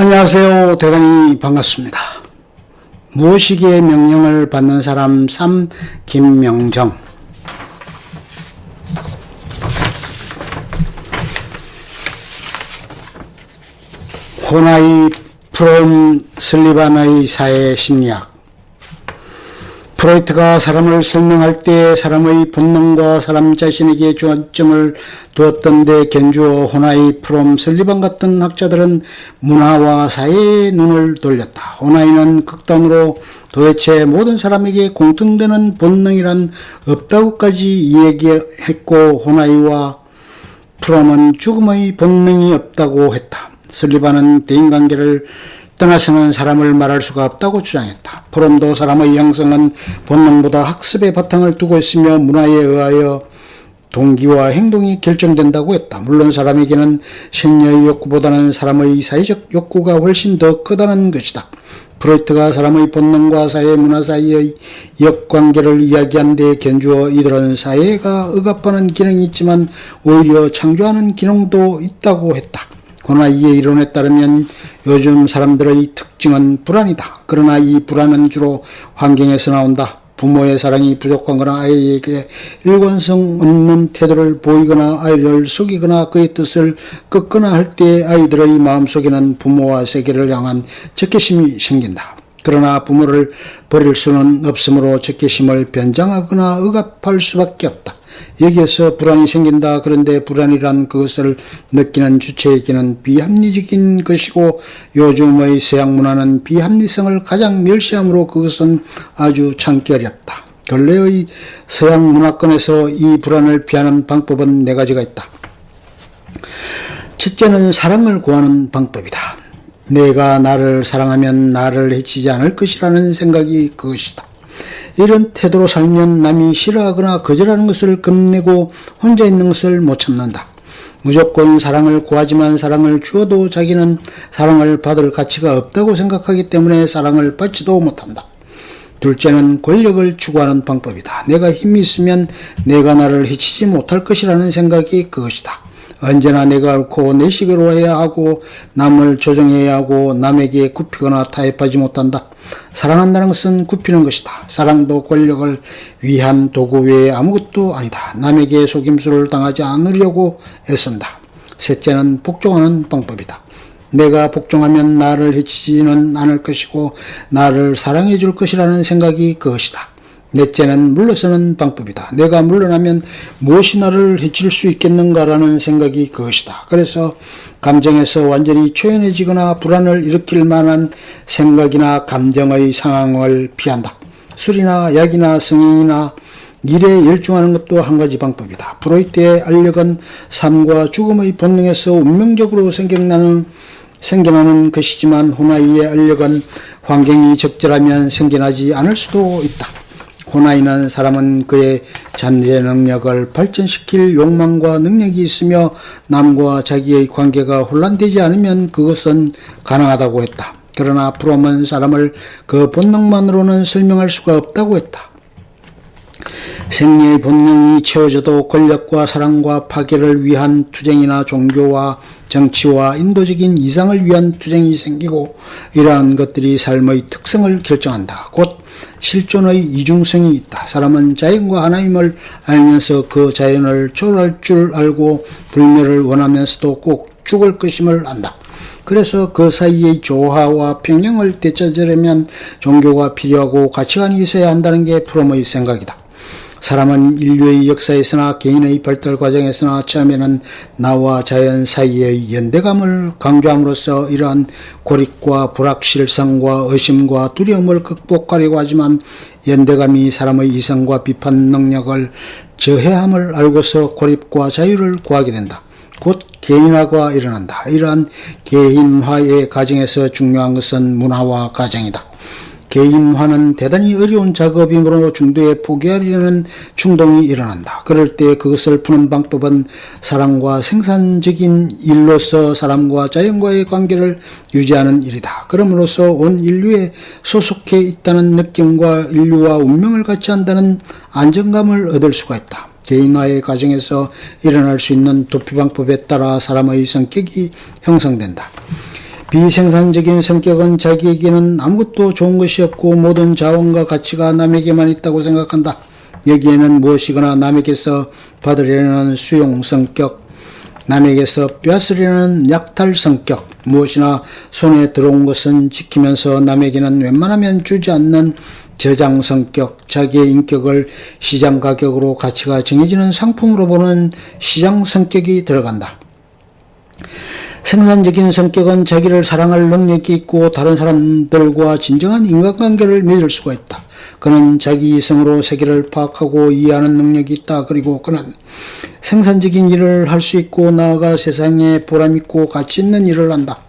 안녕하세요. 대단히 반갑습니다. 무엇이기에 명령을 받는 사람 3. 김명정. 호나이 프롬 슬리반의 사회 심리학. 프로이트가 사람을 설명할 때 사람의 본능과 사람 자신에게 중점을 두었던 데 견주어 호나이 프롬 슬리반 같은 학자들은 문화와 사회에 눈을 돌렸다. 호나이는 극단으로 도대체 모든 사람에게 공통되는 본능이란 없다고까지 이야기했고, 호나이와 프롬은 죽음의 본능이 없다고 했다. 슬리반은 대인관계를 떠나서는 사람을 말할 수가 없다고 주장했다. 프롬도 사람의 형성은 본능보다 학습의 바탕을 두고 있으며 문화에 의하여 동기와 행동이 결정된다고 했다. 물론 사람에게는 생리의 욕구보다는 사람의 사회적 욕구가 훨씬 더 크다는 것이다. 프로이트가 사람의 본능과 사회 문화 사이의 역관계를 이야기한 데 견주어 이들은 사회가 억압하는 기능이 있지만 오히려 창조하는 기능도 있다고 했다. 호나이의 이론에 따르면 요즘 사람들의 특징은 불안이다. 그러나 이 불안은 주로 환경에서 나온다. 부모의 사랑이 부족하거나 아이에게 일관성 없는 태도를 보이거나 아이를 속이거나 그의 뜻을 꺾거나 할 때 아이들의 마음속에는 부모와 세계를 향한 적개심이 생긴다. 그러나 부모를 버릴 수는 없으므로 적개심을 변장하거나 억압할 수밖에 없다. 여기에서 불안이 생긴다. 그런데 불안이란 그것을 느끼는 주체에게는 비합리적인 것이고, 요즘의 서양 문화는 비합리성을 가장 멸시하므로 그것은 아주 참기 어렵다. 근래의 서양 문화권에서 이 불안을 피하는 방법은 4가지가 있다. 첫째는 사랑을 구하는 방법이다. 내가 나를 사랑하면 나를 해치지 않을 것이라는 생각이 그것이다. 이런 태도로 살면 남이 싫어하거나 거절하는 것을 겁내고 혼자 있는 것을 못 참는다. 무조건 사랑을 구하지만 사랑을 주어도 자기는 사랑을 받을 가치가 없다고 생각하기 때문에 사랑을 받지도 못한다. 둘째는 권력을 추구하는 방법이다. 내가 힘이 있으면 내가 나를 해치지 못할 것이라는 생각이 그것이다. 언제나 내가 옳고 내 식으로 해야 하고 남을 조정해야 하고 남에게 굽히거나 타협하지 못한다. 사랑한다는 것은 굽히는 것이다. 사랑도 권력을 위한 도구 외에 아무것도 아니다. 남에게 속임수를 당하지 않으려고 애쓴다. 셋째는 복종하는 방법이다. 내가 복종하면 나를 해치지는 않을 것이고 나를 사랑해 줄 것이라는 생각이 그것이다. 넷째는 물러서는 방법이다. 내가 물러나면 무엇이 나를 해칠 수 있겠는가라는 생각이 그것이다. 그래서 감정에서 완전히 초연해지거나 불안을 일으킬 만한 생각이나 감정의 상황을 피한다. 술이나 약이나 성행이나 일에 열중하는 것도 한 가지 방법이다. 프로이트의 알력은 삶과 죽음의 본능에서 운명적으로 생겨나는 것이지만 호나이의 알력은 환경이 적절하면 생겨나지 않을 수도 있다. 호나이는 사람은 그의 잠재 능력을 발전시킬 욕망과 능력이 있으며 남과 자기의 관계가 혼란되지 않으면 그것은 가능하다고 했다. 그러나 프롬은 사람을 그 본능만으로는 설명할 수가 없다고 했다. 생리의 본능이 채워져도 권력과 사랑과 파괴를 위한 투쟁이나 종교와 정치와 인도적인 이상을 위한 투쟁이 생기고, 이러한 것들이 삶의 특성을 결정한다. 곧 실존의 이중성이 있다. 사람은 자연과 하나님을 알면서 그 자연을 초월할 줄 알고 불멸을 원하면서도 꼭 죽을 것임을 안다. 그래서 그 사이의 조화와 평형을 되찾으려면 종교가 필요하고 가치관이 있어야 한다는 게 프롬의 생각이다. 사람은 인류의 역사에서나 개인의 발달 과정에서나 처음에는 나와 자연 사이의 연대감을 강조함으로써 이러한 고립과 불확실성과 의심과 두려움을 극복하려고 하지만, 연대감이 사람의 이성과 비판 능력을 저해함을 알고서 고립과 자유를 구하게 된다. 곧 개인화가 일어난다. 이러한 개인화의 과정에서 중요한 것은 문화와 가정이다. 개인화는 대단히 어려운 작업이므로 중도에 포기하려는 충동이 일어난다. 그럴 때 그것을 푸는 방법은 사랑과 생산적인 일로서 사람과 자연과의 관계를 유지하는 일이다. 그럼으로써 온 인류에 소속해 있다는 느낌과 인류와 운명을 같이 한다는 안정감을 얻을 수가 있다. 개인화의 과정에서 일어날 수 있는 도피 방법에 따라 사람의 성격이 형성된다. 비생산적인 성격은 자기에게는 아무것도 좋은 것이 없고 모든 자원과 가치가 남에게만 있다고 생각한다. 여기에는 무엇이거나 남에게서 받으려는 수용 성격, 남에게서 빼앗으려는 약탈 성격, 무엇이나 손에 들어온 것은 지키면서 남에게는 웬만하면 주지 않는 저장 성격, 자기의 인격을 시장 가격으로 가치가 정해지는 상품으로 보는 시장 성격이 들어간다. 생산적인 성격은 자기를 사랑할 능력이 있고 다른 사람들과 진정한 인간관계를 맺을 수가 있다. 그는 자기 이성으로 세계를 파악하고 이해하는 능력이 있다. 그리고 그는 생산적인 일을 할 수 있고 나아가 세상에 보람있고 가치 있는 일을 한다.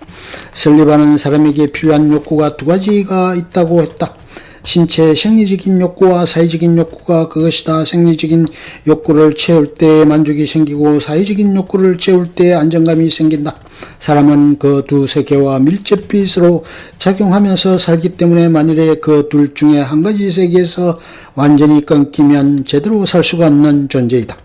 설리반은 사람에게 필요한 욕구가 두 가지가 있다고 했다. 신체 생리적인 욕구와 사회적인 욕구가 그것이다. 생리적인 욕구를 채울 때 만족이 생기고 사회적인 욕구를 채울 때 안정감이 생긴다. 사람은 그 두 세계와 밀접히 서로 작용하면서 살기 때문에 만일에 그 둘 중에 한 가지 세계에서 완전히 끊기면 제대로 살 수가 없는 존재이다.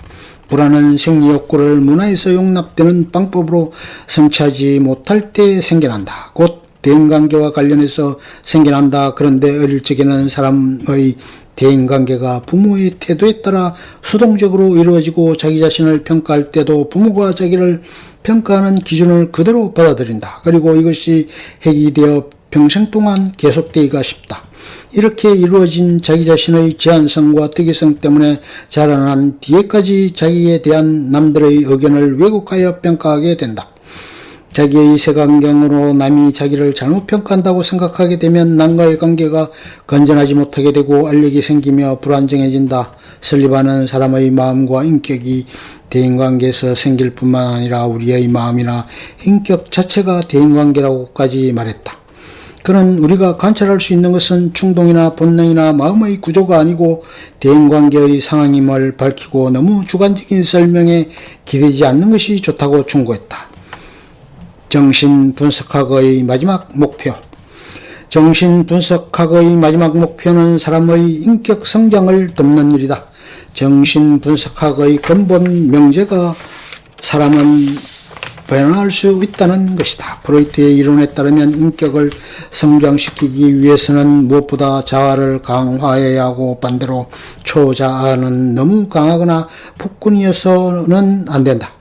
불안은 생리욕구를 문화에서 용납되는 방법으로 성취하지 못할 때 생겨난다. 곧 대인관계와 관련해서 생겨난다. 그런데 어릴 적에는 사람의 대인관계가 부모의 태도에 따라 수동적으로 이루어지고 자기 자신을 평가할 때도 부모가 자기를 평가하는 기준을 그대로 받아들인다. 그리고 이것이 해기되어 평생 동안 계속되기가 쉽다. 이렇게 이루어진 자기 자신의 제한성과 특이성 때문에 자라난 뒤에까지 자기에 대한 남들의 의견을 왜곡하여 평가하게 된다. 자기의 색안경으로 남이 자기를 잘못 평가한다고 생각하게 되면 남과의 관계가 건전하지 못하게 되고 알력이 생기며 불안정해진다. 설리반은 사람의 마음과 인격이 대인관계에서 생길 뿐만 아니라 우리의 마음이나 인격 자체가 대인관계라고까지 말했다. 그는 우리가 관찰할 수 있는 것은 충동이나 본능이나 마음의 구조가 아니고 대인관계의 상황임을 밝히고 너무 주관적인 설명에 기대지 않는 것이 좋다고 충고했다. 정신분석학의 마지막 목표. 정신분석학의 마지막 목표는 사람의 인격 성장을 돕는 일이다. 정신분석학의 근본 명제가 사람은 변화할 수 있다는 것이다. 프로이트의 이론에 따르면 인격을 성장시키기 위해서는 무엇보다 자아를 강화해야 하고 반대로 초자아는 너무 강하거나 폭군이어서는 안 된다.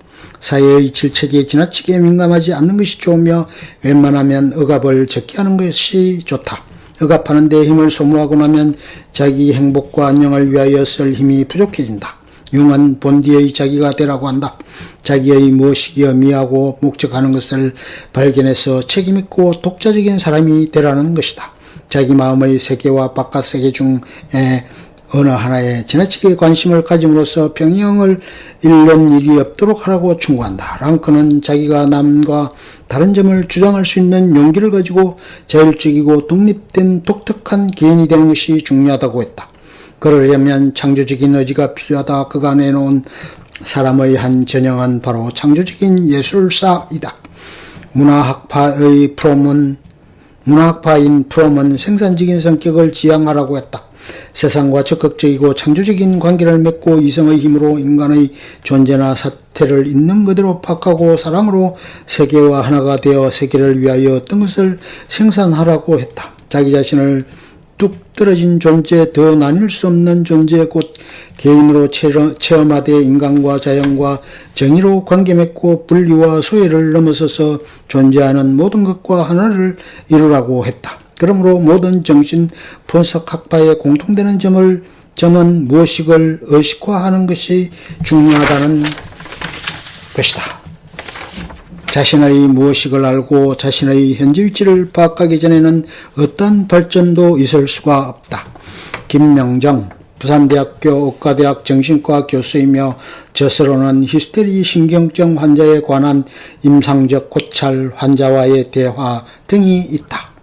사회의 질책에 지나치게 민감하지 않는 것이 좋으며 웬만하면 억압을 적게 하는 것이 좋다. 억압하는 데 힘을 소모하고 나면 자기 행복과 안녕을 위하여 쓸 힘이 부족해진다. 융은 본디의 자기가 되라고 한다. 자기의 무엇이기여 미하고 목적하는 것을 발견해서 책임있고 독자적인 사람이 되라는 것이다. 자기 마음의 세계와 바깥 세계 중에 어느 하나에 지나치게 관심을 가짐으로써 평형을 잃는 일이 없도록 하라고 충고한다. 랑크는 자기가 남과 다른 점을 주장할 수 있는 용기를 가지고 자율적이고 독립된 독특한 개인이 되는 것이 중요하다고 했다. 그러려면 창조적인 의지가 필요하다. 그가 내놓은 사람의 한 전형은 바로 창조적인 예술사이다. 문화학파인 프롬은 생산적인 성격을 지향하라고 했다. 세상과 적극적이고 창조적인 관계를 맺고 이성의 힘으로 인간의 존재나 사태를 있는 그대로 파악하고 사랑으로 세계와 하나가 되어 세계를 위하여 어떤 것을 생산하라고 했다. 자기 자신을 뚝 떨어진 존재, 더 나뉠 수 없는 존재, 곧 개인으로 체험하되 인간과 자연과 정의로 관계 맺고 분리와 소외를 넘어서서 존재하는 모든 것과 하나를 이루라고 했다. 그러므로 모든 정신 분석학파의 공통되는 점은 무엇익을 의식화하는 것이 중요하다는 것이다. 자신의 무엇익을 알고 자신의 현재 위치를 파악하기 전에는 어떤 발전도 있을 수가 없다. 김명정, 부산대학교 의과대학 정신과 교수이며 저서로는 히스테리 신경증 환자에 관한 임상적 고찰, 환자와의 대화 등이 있다.